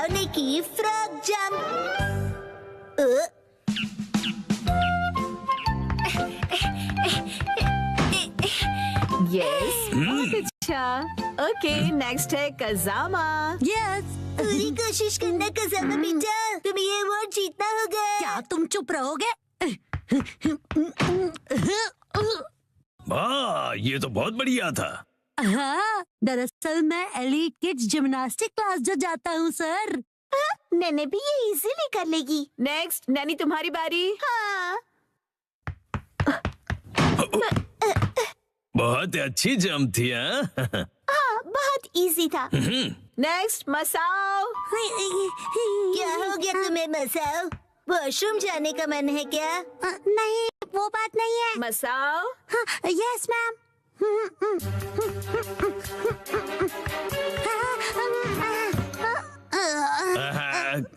मसाओ ने की frog jump. Yes, बहुत अच्छा। ओके, नेक्स्ट है कजामा। यस, पूरी कोशिश करना कजामा बेटा, तुम्हें ये अवार्ड जीतना होगा। क्या तुम चुप रहोगे? वाह, ये तो बहुत बढ़िया था। हाँ, दरअसल मैं एलीट किड्स जिम्नास्टिक क्लास जो जाता हूँ सर। नैने भी ये इजीली कर लेगी। नेक्स्ट, नैनी तुम्हारी बारी। हाँ। बहुत अच्छी जंप थी। हाँ? हाँ, बहुत इजी था। नेक्स्ट, मसाओ। क्या हो गया तुम्हें मसाओ? वॉशरूम जाने का मन है क्या? नहीं, वो बात नहीं है। मसाओ। Yes ma'am.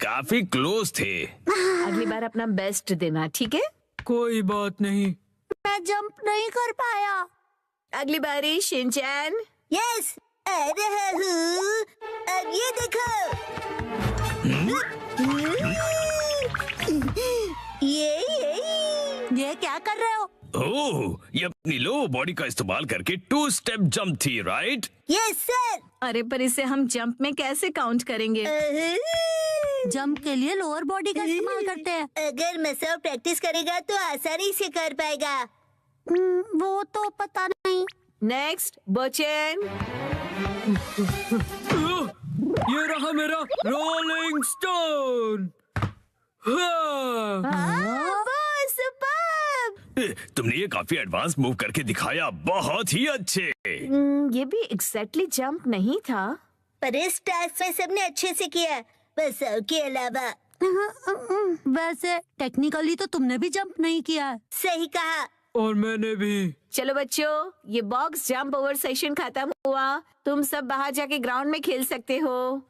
काफी क्लोज थे। अगली बार अपना बेस्ट देना, ठीक है? कोई बात नहीं। मैं जंप नहीं कर पाया। अगली बारी शिनचैन। यस, आ रहा हूँ। अब ये देखो। ये क्या कर रहे हो? ओह, ये अपनी लो बॉडी का इस्तेमाल करके 2 स्टेप जंप थी, राइट? Yes sir. अरे पर इसे हम जंप में कैसे काउंट करेंगे? जंप के लिए लोअर बॉडी का इस्तेमाल करते हैं। अगर मसाओ प्रैक्टिस करेगा तो आसानी से कर पाएगा। वो तो पता नहीं। नेक्स्ट, बोचेन। ये रहा मेरा रोलिंग स्टोन। तुमने ये काफी एडवांस मूव करके दिखाया, बहुत ही अच्छे। ये भी एग्जैक्टली जंप नहीं था। पर इस टास्क में सबने अच्छे से किया, मसाओ के अलावा। वैसे टेक्निकली तो तुमने भी जंप नहीं किया। सही कहा। और मैंने भी। चलो बच्चों, ये बॉक्स जंप ओवर सेशन खत्म हुआ। तुम सब बाहर जाके ग्राउंड में खेल सकते हो।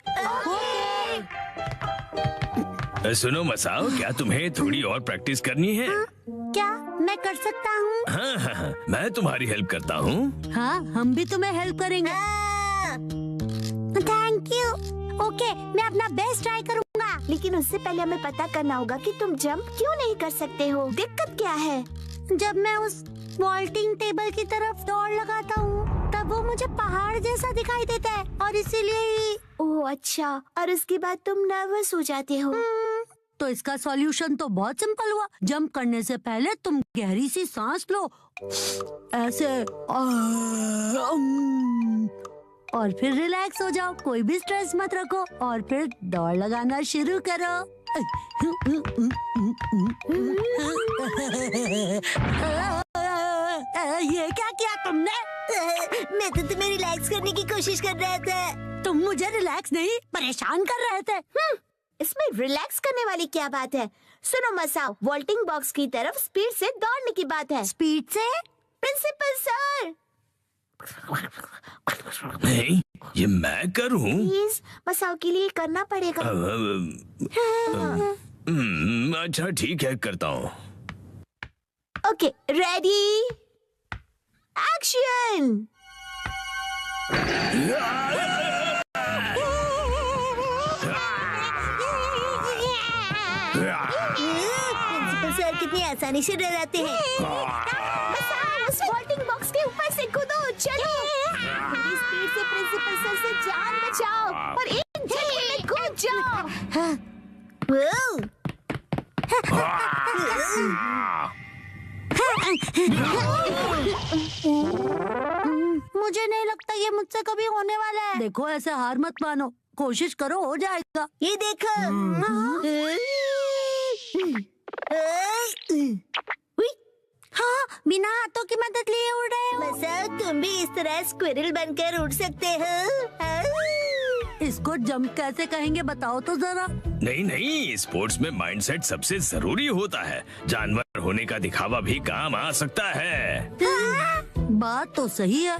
सुनो मसाओ, क्या तुम्हें थोड़ी और प्रैक्टिस करनी है? क्या मैं कर सकता हूँ? हाँ, मैं तुम्हारी हेल्प करता हूँ। हाँ, हम भी तुम्हें हेल्प करेंगे। Thank you. ओके, मैं अपना बेस्ट ट्राई करूँगा। लेकिन उससे पहले हमें पता करना होगा कि तुम जंप क्यों नहीं कर सकते हो। दिक्कत क्या है? जब मैं उस वॉल्टिंग टेबल की तरफ दौड़ लगाता हूँ, तब वो मुझे पहाड़ जैसा दिखाई देता है और इसीलिए ही। ओह अच्छा, और उसके बाद तुम नर्वस हो जाते हो। तो इसका सॉल्यूशन तो बहुत सिंपल हुआ। जंप करने से पहले तुम गहरी सी सांस लो, ऐसे, और फिर रिलैक्स हो जाओ। कोई भी स्ट्रेस मत रखो और फिर दौड़ लगाना शुरू करो। ये क्या किया तुमने? मैं तो तुम्हें रिलैक्स करने की कोशिश कर रहा था। तुम मुझे रिलैक्स नहीं, परेशान कर रहे थे। इसमें रिलैक्स करने वाली क्या बात है? सुनो मसाओ, वॉल्टिंग बॉक्स की तरफ स्पीड से दौड़ने की बात है। स्पीड से? प्रिंसिपल सर, नहीं, ये मैं करूँ? प्लीज मसाओ के लिए करना पड़ेगा। अच्छा ठीक है, करता हूँ। Okay, ready, action. Principal sir कितनी आसानी से डराते हैं। मसाओ, उस वॉल्टिंग बॉक्स के ऊपर से कूदो, चलो। थोड़ी स्पीड से प्रिंसिपल सर से जान बचाओ और एक झटके में कूद जाओ। मुझे नहीं लगता ये मुझसे कभी होने वाला है। देखो, ऐसे हार मत मानो, कोशिश करो, हो जाएगा। ये देखो। हाँ, बिना हाथों की मदद लिए उड़ रहे हो। मसाओ, तुम भी इस तरह स्क्विरल बनकर उड़ सकते हो। इसको जंप कैसे कहेंगे बताओ तो जरा। नहीं नहीं, स्पोर्ट्स में माइंडसेट सबसे जरूरी होता है। जानवर होने का दिखावा भी काम आ सकता है। बात तो सही है।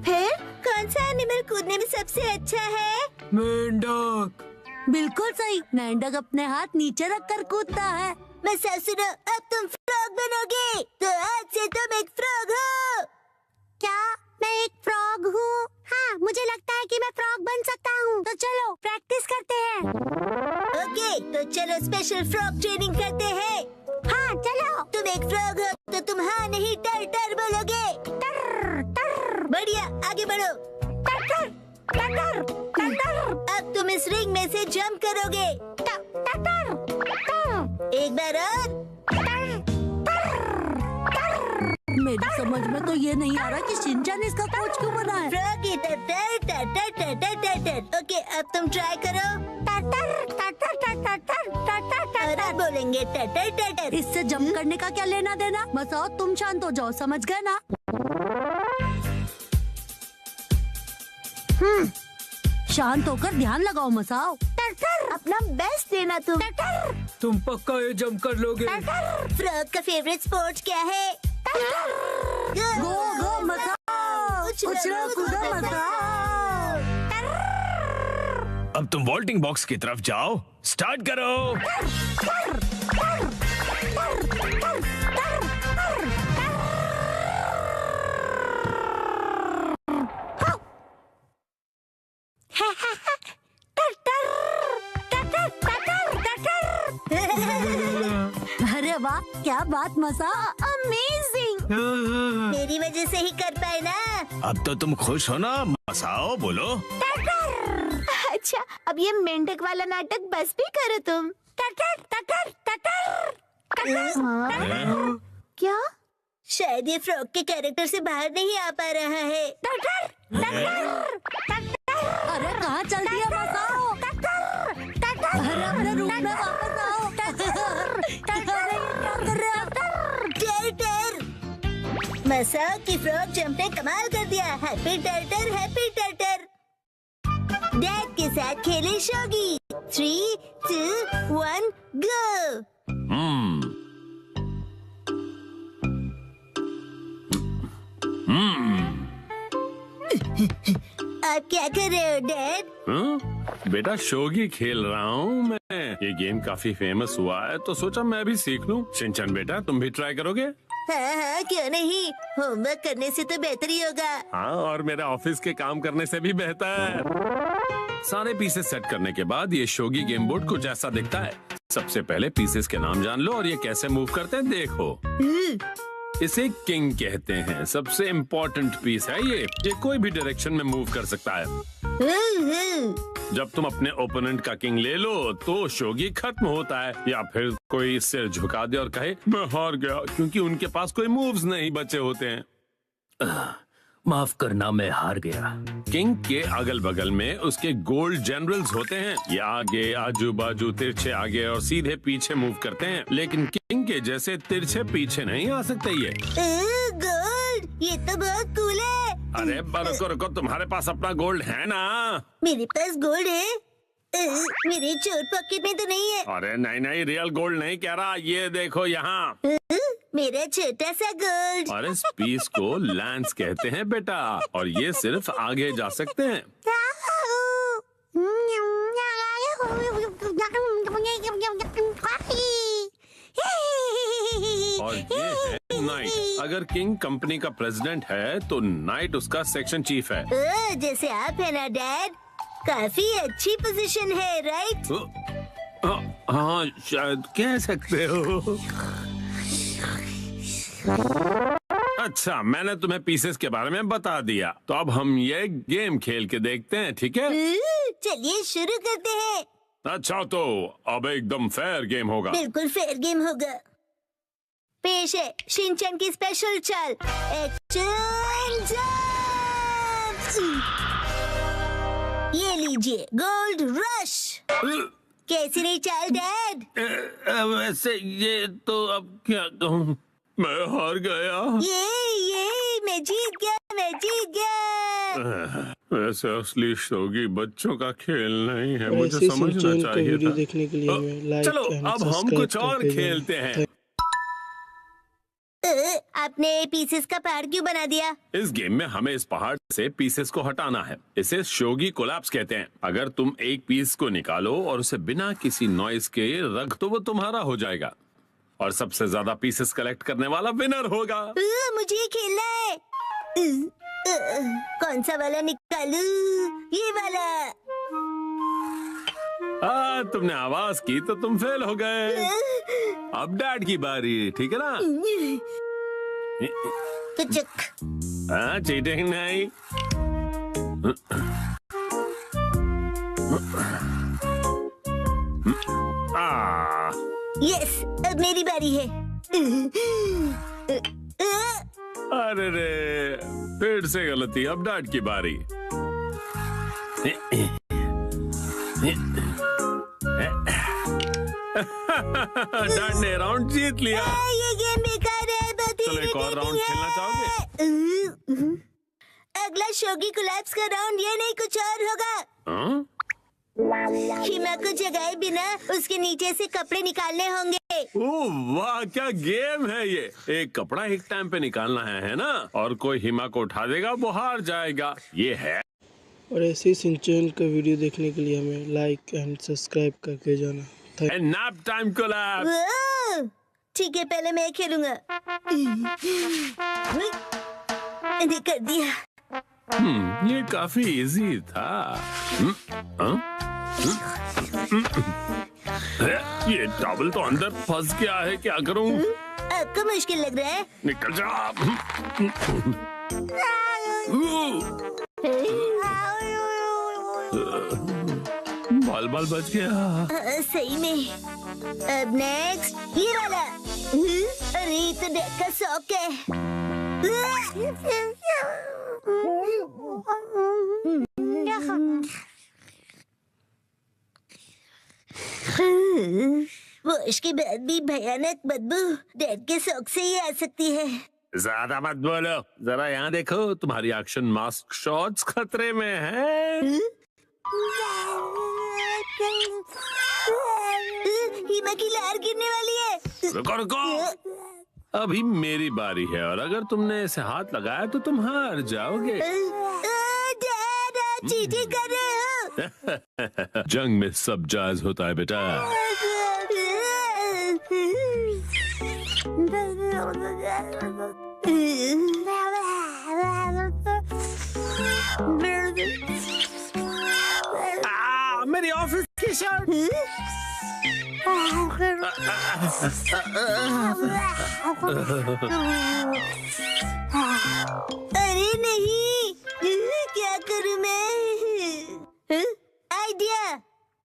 फिर कौन सा एनिमल कूदने में सबसे अच्छा है? मेंढक। बिल्कुल सही। मेंढक अपने हाथ नीचे रखकर कूदता है। मसाओ सुनो, अब तुम फ्रॉग बनोगे, तो आज से तुम एक फ्रॉग हो। क्या मैं एक फ्रॉग हूँ। हाँ, मुझे लगता है कि मैं फ्रॉग बन सकता हूँ। तो चलो प्रैक्टिस करते हैं। ओके, तो चलो स्पेशल फ्रॉग ट्रेनिंग करते हैं। हाँ चलो। तुम एक फ्रॉग हो तो तुम हाँ नहीं टर टर बोलोगे। टर टर बढ़िया, आगे बढ़ो। टर टर टर टर टर टर अब तुम इस रिंग में से जंप करोगे। टर टर टर एक बार और। मेरी समझ में तो ये नहीं आ रहा कि शिनचैन इसका कोच क्यों बना है। फ्रॉगी टर टर टर टर टर टर टर टर। ओके, अब तुम ट्राई करो। टर टर टर टर टर टर टर टर टर और टर। अब बोलेंगे टर टर टर टर। इससे जंप करने का क्या लेना देना। मसाओ तुम शांत हो जाओ, समझ गए ना। शांत होकर ध्यान लगाओ मसाओ। टर टर अपना बेस्ट देना तुम। टर टर तुम पक्का ये जंप कर लोगे? फ्रॉग का फेवरेट स्पोर्ट्स क्या है? गो गो मसाओ, उछलो कूदो मसाओ। अब तुम वॉल्टिंग बॉक्स की तरफ जाओ, स्टार्ट करो। अरे वाह, क्या बात मसा। अमेजिंग। मेरी वजह से ही कर पाए ना। अब तो तुम खुश हो ना? मसाओ बोलो। अच्छा, अब ये मेंढक वाला नाटक बस भी करो तुम। हाँ? क्या? शायद ये फ्रॉग के कैरेक्टर से बाहर नहीं आ पा रहा है। अरे कहाँ चल दिया मसाओ। अरे अपने रूम में वापस आओ। अरे क्या कर रहे हो? टर टर। मसाओ की फ्रॉग जंप ने कमाल कर दिया। हैप्पी टर्टर, हैप्पी टर्टर। डैड के साथ खेले शोगी। 3, 2, 1 गो। आप क्या कर रहे हो डैड? बेटा शोगी खेल रहा हूँ मैं। ये गेम काफी फेमस हुआ है तो सोचा मैं भी सीख लूं। शिनचैन बेटा तुम भी ट्राई करोगे? हाँ हाँ, क्यों नहीं। होमवर्क करने से तो बेहतर ही होगा। हाँ, और मेरे ऑफिस के काम करने से भी बेहतर। सारे पीसेस सेट करने के बाद ये शोगी गेम बोर्ड कुछ ऐसा दिखता है। सबसे पहले पीसेस के नाम जान लो और ये कैसे मूव करते हैं देखो। इसे किंग कहते हैं। सबसे इम्पोर्टेंट पीस है ये कोई भी डायरेक्शन में मूव कर सकता है। जब तुम अपने ओपोनेंट का किंग ले लो तो शोगी खत्म होता है, या फिर कोई सिर झुका दे और कहे मैं हार गया, क्योंकि उनके पास कोई मूव्स नहीं बचे होते हैं। माफ करना, मैं हार गया। किंग के अगल बगल में उसके गोल्ड जनरल्स होते हैं। ये आगे, आजू बाजू, तिरछे आगे और सीधे पीछे मूव करते हैं, लेकिन किंग के जैसे तिरछे पीछे नहीं आ सकते ये। गोल्ड, ये तो बहुत कूल है। अरे रुको रुको, तुम्हारे पास अपना गोल्ड है ना? मेरे पास गोल्ड है। मेरे चोर पॉकेट में तो नहीं है। अरे नहीं नहीं, रियल गोल्ड नहीं कह रहा, ये देखो यहाँ। मेरा छोटा सा गोल्ड। और इस पीस को लैंस कहते हैं बेटा, और ये सिर्फ आगे जा सकते हैं। और ये है नाइट। अगर किंग कंपनी का प्रेसिडेंट है तो नाइट उसका सेक्शन चीफ है। जैसे आप है ना डैड। काफी अच्छी पोजीशन है, राइट? हाँ शायद कह सकते हो। अच्छा, मैंने तुम्हें पीसेस के बारे में बता दिया, तो अब हम ये गेम खेल के देखते हैं, ठीक है? चलिए शुरू करते हैं। अच्छा, तो अब एकदम फेयर गेम होगा। बिल्कुल फेयर गेम होगा। पेश है शिनचैन की स्पेशल चाल, एक्शन जंप। ये लीजिए गोल्ड रश। कैसी रही चाल डैड? वैसे ये तो अब क्या कहूँ, मैं हार गया। ये मैं जीत गया, मैं जीत गया। वैसे असली शोगी बच्चों का खेल नहीं है, मुझे ऐसे समझना शिनचैन का चाहिए वीडियो था। देखने के लिए हमें लाइक चलो एंड अब हम सब्सक्राइब कुछ और करते जाएं। खेलते हैं। आपने पीसेस का पहाड़ क्यों बना दिया? इस गेम में हमें इस पहाड़ से पीसेस को हटाना है। इसे शोगी कोलैप्स कहते हैं। अगर तुम एक पीस को निकालो और उसे बिना किसी नॉइस के रख दो, वो तुम्हारा हो जाएगा, और सबसे ज्यादा पीसेस कलेक्ट करने वाला विनर होगा। मुझे खेलना है। कौन सा वाला निकालूं? ये वाला। तुमने आवाज की तो तुम फेल हो गए। अब डैड की बारी, ठीक है ना? तुचक। हाँ, चीटिंग नहीं। यस, अब मेरी बारी है। अरे रे, फिर से गलती। अब डैड की बारी। डैड ने राउंड जीत लिया। ये गेम बेकार है। चलो एक और राउंड खेलना चाहोगे? अगला शोगी कोलैप्स का राउंड ये नहीं कुछ और होगा। हाँ? हिमा को जगाए बिना उसके नीचे से कपड़े निकालने होंगे। ओह वाह, क्या गेम है ये। एक कपड़ा एक टाइम पे निकालना है ना? और कोई हिमा को उठा देगा वो हार जाएगा। ये है। और ऐसे ही सिंचन का वीडियो देखने के लिए हमें लाइक एंड सब्सक्राइब करके जाना। Nap time collapse. वाह! ठीक है, पहले मैं खेलूंगा। मैंने कर दिया। ये काफी इजी था। ये टॉवल तो अंदर फंस गया है, क्या करूं? आपको मुश्किल लग रहा है? निकल जा। बाल बाल बच गया। सही में। अब नेक्स्ट ये वाला। अरे ये तो डेक का शौक है। वॉश के बाद भी भयानक बदबू डेड के शौक से ही आ सकती है। ज्यादा मत बोलो, जरा यहाँ देखो, तुम्हारी एक्शन मास्क शॉट्स खतरे में है। हिमा की लहर गिरने वाली है। रुको रुको, अभी मेरी बारी है और अगर तुमने इसे हाथ लगाया तो तुम हार जाओगे। डैड, आप चीटिंग कर रहे हो। जंग में सब जायज होता है बेटा। मेरी ऑफिस की शर्ट। अरे नहीं, क्या करूं मैं? आइडिया।